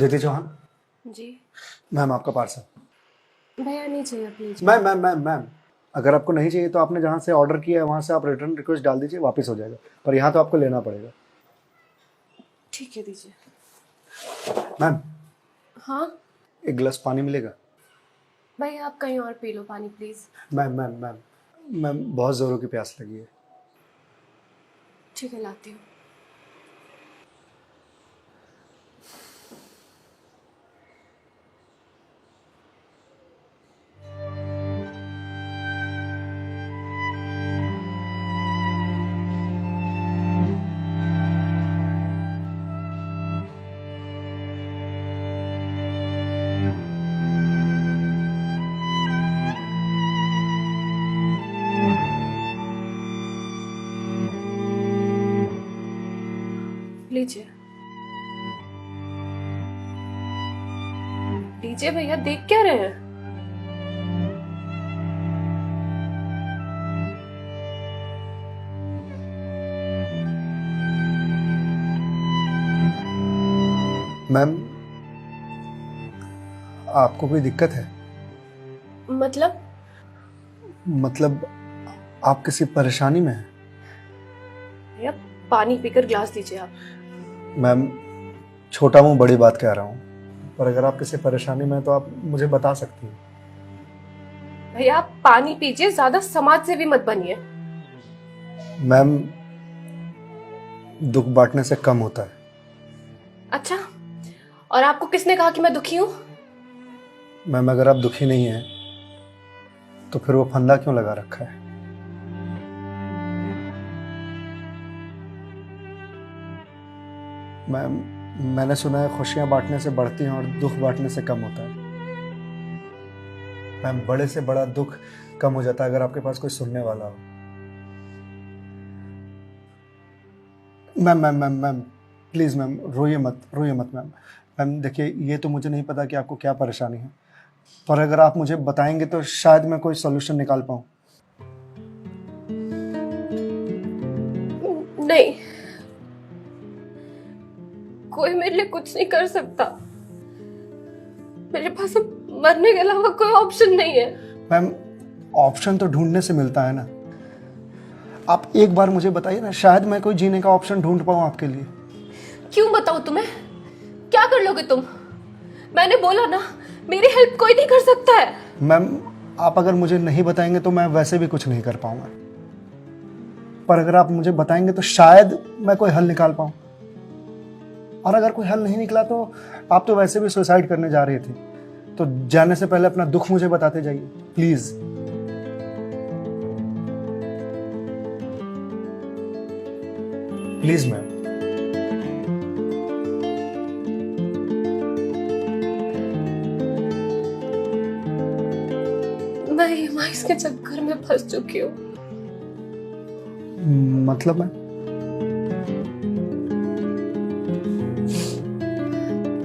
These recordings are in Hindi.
अदिति चौहान। जी मैम आपका पार्सल। भैया नहीं चाहिए प्लीज। मैम अगर आपको नहीं चाहिए तो आपने जहाँ से ऑर्डर किया है वहाँ से आप रिटर्न रिक्वेस्ट डाल दीजिए, वापस हो जाएगा, पर यहाँ तो आपको लेना पड़ेगा। ठीक है दीजिए। मैम हाँ एक गिलास पानी मिलेगा? भैया आप कहीं और पी लो पानी प्लीज। मैम बहुत ज़ोरों की प्यास लगी है। ठीक है लाती हूँ। लीजिए लीजिए भैया, देख क्या रहे हैं? मैम आपको कोई दिक्कत है? मतलब आप किसी परेशानी में हैं? भैया पानी पीकर ग्लास दीजिए आप। मैम छोटा मुंह बड़ी बात कह रहा हूँ, पर अगर आप किसी परेशानी में हैं तो आप मुझे बता सकती हैं। भैया आप पानी पीजिए, ज्यादा समाज से भी मत बनिए। मैम दुख बांटने से कम होता है। अच्छा, और आपको किसने कहा कि मैं दुखी हूँ? मैम अगर आप दुखी नहीं हैं तो फिर वो फंदा क्यों लगा रखा है? मैम मैंने सुना है खुशियां बांटने से बढ़ती हैं और दुख बांटने से कम होता है। मैम बड़े से बड़ा दुख कम हो जाता है अगर आपके पास कोई सुनने वाला हो। मैम प्लीज़ मैम रोइए मत मैम देखिए, ये तो मुझे नहीं पता कि आपको क्या परेशानी है, पर अगर आप मुझे बताएंगे तो शायद मैं कोई सॉल्यूशन निकाल पाऊँ। नहीं, कोई मेरे लिए कुछ नहीं कर सकता। मेरे पास अब मरने के अलावा कोई ऑप्शन नहीं है। मैम ऑप्शन तो ढूंढने से मिलता है ना। आप एक बार मुझे बताइए ना, शायद मैं कोई जीने का ऑप्शन ढूंढ पाऊँ आपके लिए। क्यों बताऊं तुम्हें? क्या कर लोगे तुम? मैंने बोला ना, मेरी हेल्प कोई नहीं कर सकता है। मैम आप अगर मुझे नहीं बताएंगे तो मैं वैसे भी कुछ नहीं कर पाऊंगा, पर अगर आप मुझे बताएंगे तो शायद मैं कोई हल निकाल पाऊं। और अगर कोई हल नहीं निकला तो आप तो वैसे भी सुसाइड करने जा रही थी, तो जाने से पहले अपना दुख मुझे बताते जाइए प्लीज। Please ma'am. मैं ईएमआईज़ के चक्कर में फंस चुकी हूँ। मतलब मैं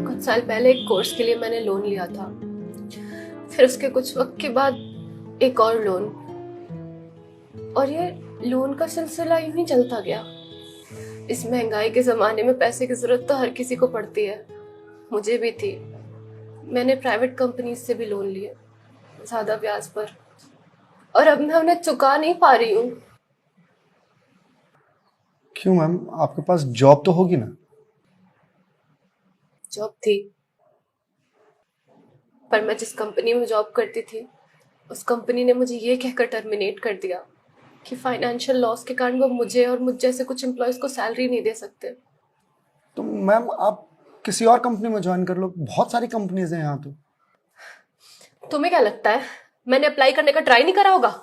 कुछ साल पहले एक कोर्स के लिए मैंने लोन लिया था, फिर उसके कुछ वक्त के बाद एक और लोन, और ये लोन का सिलसिला यूं ही चलता गया। इस महंगाई के जमाने में पैसे की जरूरत तो हर किसी को पड़ती है, मुझे भी थी। मैंने प्राइवेट कंपनी से भी लोन लिए, ज्यादा ब्याज पर, और अब मैं उन्हें चुका नहीं पा रही हूँ। क्यों मैम, आपके पास जॉब तो होगी ना? जॉब थी, पर मैं जिस कंपनी में जॉब करती थी उस कंपनी ने मुझे ये कहकर टर्मिनेट कर दिया कि फाइनेंशियल लॉस के कारण वो मुझे और मुझ जैसे कुछ एम्प्लॉयज को सैलरी नहीं दे सकते। तो मैम आप किसी और कंपनी में ज्वाइन कर लो, बहुत सारी कंपनीज हैं यहाँ तो। तुम्हें क्या लगता है मैंने अप्लाई करने का ट्राई नहीं करा होगा?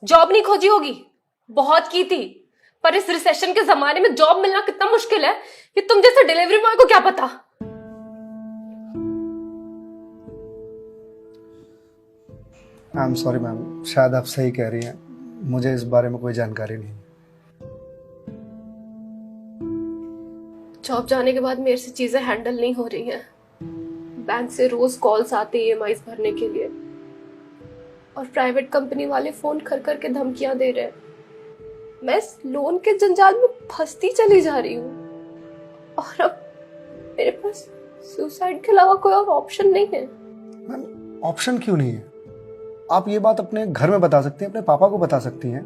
जॉब नहीं खोजी होगी? बहुत की थी, पर इस रिसेशन के जमाने में जॉब मिलना कितना मुश्किल है कि तुम जैसे डिलीवरी बॉय को क्या पता। आई एम सॉरी मैम, शायद आप सही कह रही हैं, मुझे इस बारे में कोई जानकारी नहीं। जॉब जाने के बाद मेरे से चीजें हैंडल नहीं हो रही हैं। बैंक से रोज कॉल्स आते ईएमआईज़ भरने के लिए, और प्राइवेट कंपनी वाले फोन कर कर के धमकियां दे रहे हैं। मैं इस लोन के जंजाल में फंसती चली जा रही हूँ, और अब मेरे पास सुसाइड के अलावा कोई और ऑप्शन नहीं है। मैम ऑप्शन क्यों नहीं है? आप ये बात अपने घर में बता सकती हैं, अपने पापा को बता सकती हैं।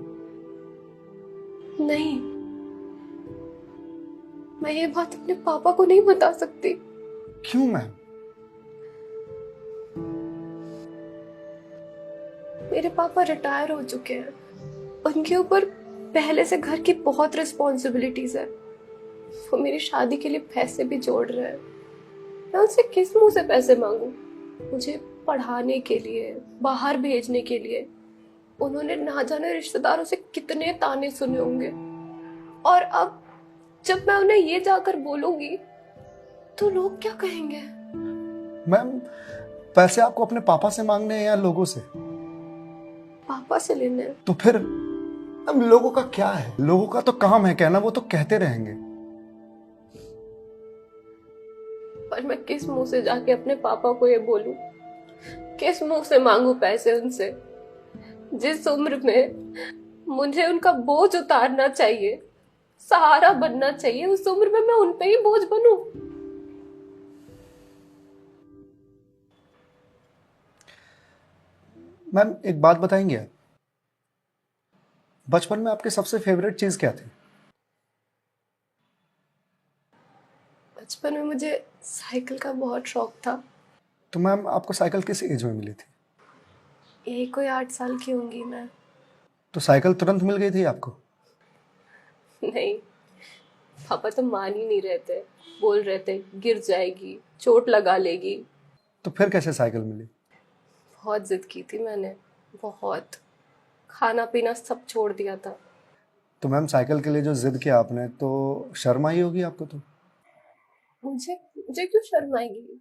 नहीं, मैं ये बात अपने पापा को नहीं बता सकती। क्यों मैम? मेरे पापा रिटायर हो चुके हैं, उनके ऊपर पहले से घर की बहुत रिस्पॉन्सिबिलिटीज है। वो मेरी शादी के लिए पैसे भी जोड़ रहे हैं। मैं उनसे किस मुंह से पैसे मांगू? मुझे पढ़ाने के लिए, बाहर भेजने के लिए उन्होंने ना जाने रिश्तेदारों से कितने ताने सुने होंगे। और अब जब मैं उन्हें ये जाकर बोलूंगी तो लोग क्या कहेंगे? मैम पैसे आपको अपने पापा से मांगने हैं या लोगों से? पापा से लेने हैं। तो फिर अब लोगों का क्या है? लोगों का तो काम है कहना, वो तो कहते रहेंगे। पर मैं किस मुंह से जाके अपने पापा को ये बोलूं? किस मुंह से मांगू पैसे उनसे? जिस उम्र में मुझे उनका बोझ उतारना चाहिए, सहारा बनना चाहिए, उस उम्र में मैं उन पे ही बोझ बनूं? मैम एक बात बताएंगे आप? बचपन में आपकी सबसे फेवरेट चीज क्या थी? बचपन में मुझे साइकिल का बहुत शौक था। तो मैम आपको साइकिल किस एज में मिली थी? यही कोई 8 साल की होंगी मैं। तो साइकिल तुरंत मिल गई थी आपको? नहीं, पापा तो मान ही नहीं रहे थे। बोल रहे थे गिर जाएगी, चोट लगा लेगी। तो फिर कैसे साइकिल मिली? बहुत जिद की थी मैंने, बहुत। खाना पीना सब छोड़ दिया था। तो मैम साइकिल के लिए जो जिद किया आपने, तो शर्म आई होगी आपको? तो मुझे मुझे क्यों शर्म आएगी?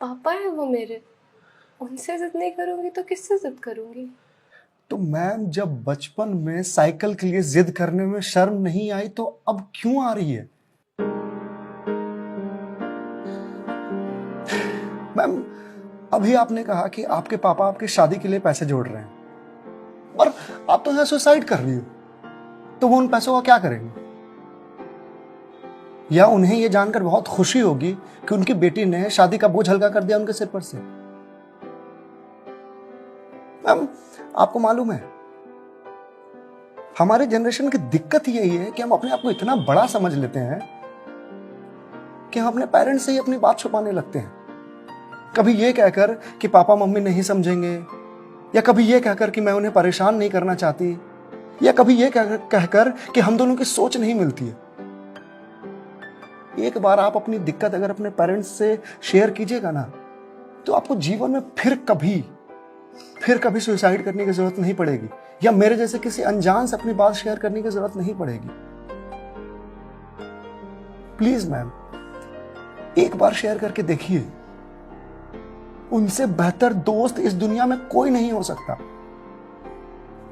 पापा है वो मेरे, उनसे जिद नहीं करूंगी तो किससे जिद करूंगी? तो मैम जब बचपन में साइकिल के लिए जिद करने में शर्म नहीं आई तो अब क्यों आ रही है? मैम अभी आपने कहा कि आपके पापा आपकी शादी के लिए पैसे जोड़ रहे हैं, और आप तो यहां सुसाइड कर रही हो। तो वो उन पैसों का क्या करेंगे? या उन्हें यह जानकर बहुत खुशी होगी कि उनकी बेटी ने शादी का बोझ हल्का कर दिया उनके सिर पर से। मैम आपको मालूम है, हमारे जनरेशन की दिक्कत यही है कि हम अपने आप को इतना बड़ा समझ लेते हैं कि हम अपने पेरेंट्स से ही अपनी बात छुपाने लगते हैं। कभी ये कहकर कि पापा मम्मी नहीं समझेंगे, या कभी ये कहकर कि मैं उन्हें परेशान नहीं करना चाहती, या कभी ये कहकर कि हम दोनों की सोच नहीं मिलती है। एक बार आप अपनी दिक्कत अगर अपने पेरेंट्स से शेयर कीजिएगा ना, तो आपको जीवन में फिर कभी सुसाइड करने की जरूरत नहीं पड़ेगी, या मेरे जैसे किसी अनजान से अपनी बात शेयर करने की जरूरत नहीं पड़ेगी। प्लीज मैम एक बार शेयर करके देखिए। उनसे बेहतर दोस्त इस दुनिया में कोई नहीं हो सकता।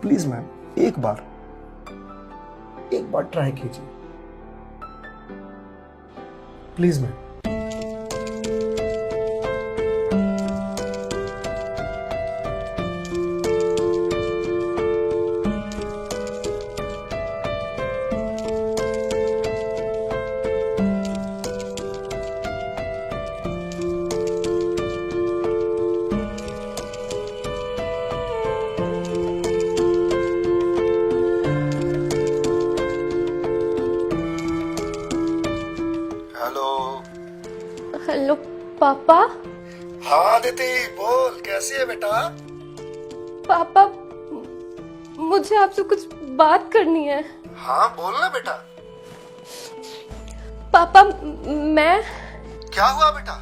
प्लीज मैम एक बार ट्राई कीजिए, प्लीज मैम। हेलो पापा। हाँ दीदी बोल, कैसी है बेटा? पापा मुझे आपसे कुछ बात करनी है। हाँ बोल ना बेटा। पापा मैं क्या हुआ बेटा?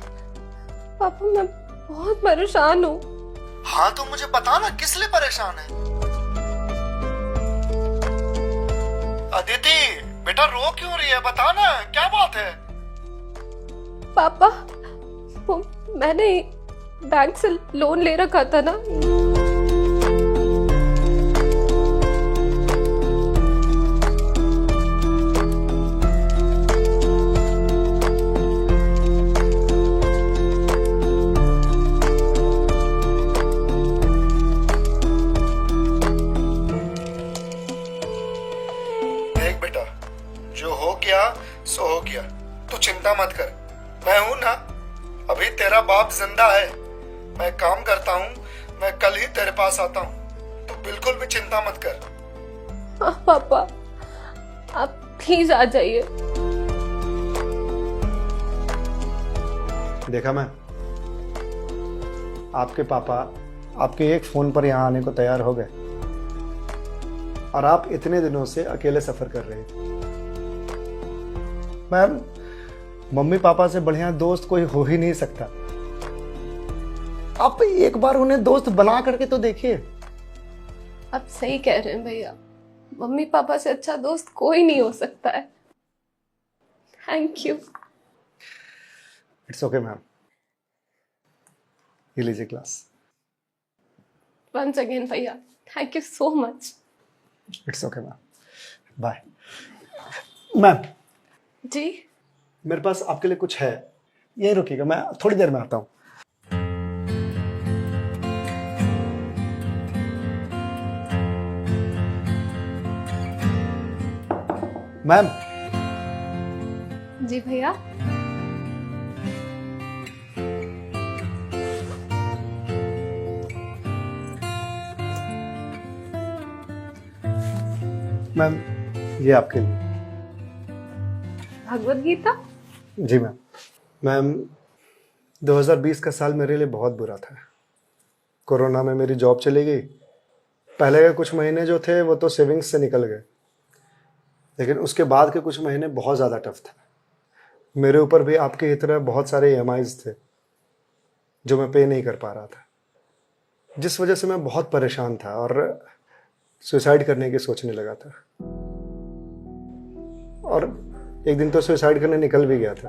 पापा मैं बहुत परेशान हूँ। हाँ तो मुझे बता ना, किस लिए परेशान है? अदिति बेटा रो क्यों रही है, बता ना क्या बात है? पापा वो मैंने बैंक से लोन ले रखा था ना, देख बेटा, जो हो गया सो हो गया, तू चिंता मत कर, मैं हूं ना, जिंदा है, मैं काम करता हूँ, मैं कल ही तेरे पास आता हूँ, तो बिल्कुल भी चिंता मत कर। हाँ पापा, आप प्लीज आ जाइए। देखा मैं, आपके पापा आपके एक फोन पर यहाँ आने को तैयार हो गए और आप इतने दिनों से अकेले सफर कर रहे थे। मैम, मम्मी पापा से बढ़िया दोस्त कोई हो ही नहीं सकता। आप एक बार उन्हें दोस्त बना करके तो देखिए। आप सही कह रहे हैं भैया, मम्मी पापा से अच्छा दोस्त कोई नहीं हो सकता है। Thank you. It's okay ma'am, ये लीजिए क्लास। वंस अगेन भैया, thank you so much. It's okay ma'am, bye. Ma'am, जी मेरे पास आपके लिए कुछ है, यहीं रुकिएगा, मैं थोड़ी देर में आता हूँ। मैम। जी भैया। मैम, ये आपके लिए। भगवत गीता? जी मैम। मैम, 2020 का साल मेरे लिए बहुत बुरा था। कोरोना में मेरी जॉब चली गई। पहले के कुछ महीने जो थे वो तो सेविंग्स से निकल गए, लेकिन उसके बाद के कुछ महीने बहुत ज़्यादा टफ था। मेरे ऊपर भी आपके ही तरह बहुत सारे EMIs थे जो मैं पे नहीं कर पा रहा था, जिस वजह से मैं बहुत परेशान था और सुसाइड करने की सोचने लगा था। और एक दिन तो सुसाइड करने निकल भी गया था,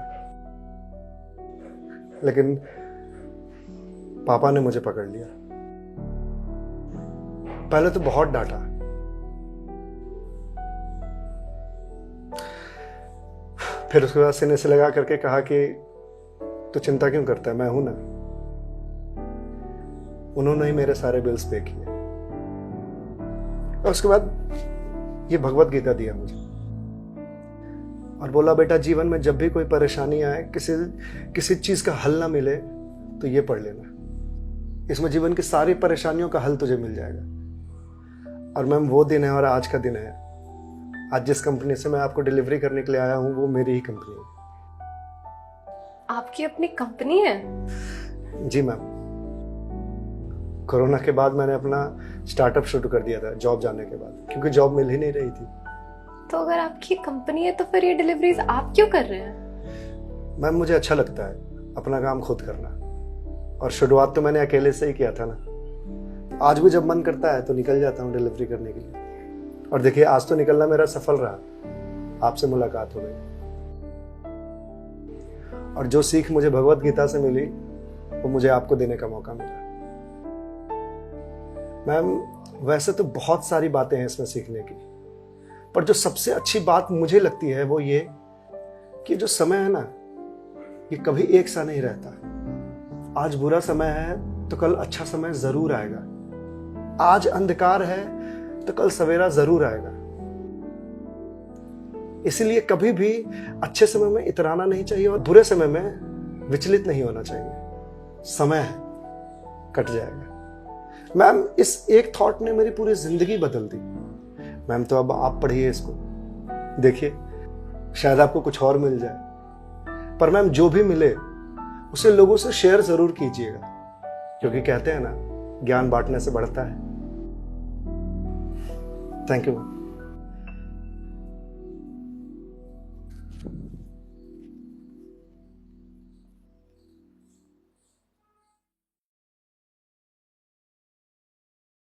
लेकिन पापा ने मुझे पकड़ लिया। पहले तो बहुत डांटा, फिर उसके बाद सीने से लगा करके कहा कि तू चिंता क्यों करता है, मैं हूं ना। उन्होंने ही मेरे सारे बिल्स पे किए और उसके बाद ये भगवत गीता दिया मुझे और बोला, बेटा जीवन में जब भी कोई परेशानी आए, किसी चीज का हल ना मिले तो ये पढ़ लेना। इसमें जीवन की सारी परेशानियों का हल तुझे मिल जाएगा। और मैम, वो दिन है और आज का दिन है। आज जिस कंपनी से मैं आपको डिलीवरी करने के लिए आया हूं वो मेरी ही कंपनी है। आपकी अपनी कंपनी है? जी मैम। कोरोना के बाद मैंने अपना स्टार्टअप शुरू कर दिया था जॉब जाने के बाद, क्योंकि जॉब मिल ही नहीं रही थी। तो अगर आपकी कंपनी है तो फिर ये डिलीवरीज आप क्यों कर रहे हैं? मैम, मुझे अच्छा लगता है अपना काम खुद करना, और शुरुआत तो मैंने अकेले से ही किया था ना। आज भी जब मन करता है तो निकल जाता हूँ डिलीवरी करने के लिए। और देखिए, आज तो निकलना मेरा सफल रहा, आपसे मुलाकात हो गई। और जो सीख मुझे भगवत गीता से मिली वो मुझे आपको देने का मौका मिला। मैम, वैसे तो बहुत सारी बातें हैं इसमें सीखने की, पर जो सबसे अच्छी बात मुझे लगती है वो ये कि जो समय है ना, ये कभी एक सा नहीं रहता। आज बुरा समय है तो कल अच्छा समय जरूर आएगा। आज अंधकार है तो कल सवेरा जरूर आएगा। इसलिए कभी भी अच्छे समय में इतराना नहीं चाहिए और बुरे समय में विचलित नहीं होना चाहिए। समय है, कट जाएगा। मैम, इस एक थॉट ने मेरी पूरी जिंदगी बदल दी। मैम, तो अब आप पढ़िए इसको, देखिए शायद आपको कुछ और मिल जाए। पर मैम, जो भी मिले उसे लोगों से शेयर जरूर कीजिएगा, क्योंकि कहते हैं ना, ज्ञान बांटने से बढ़ता है। Thank you ma'am.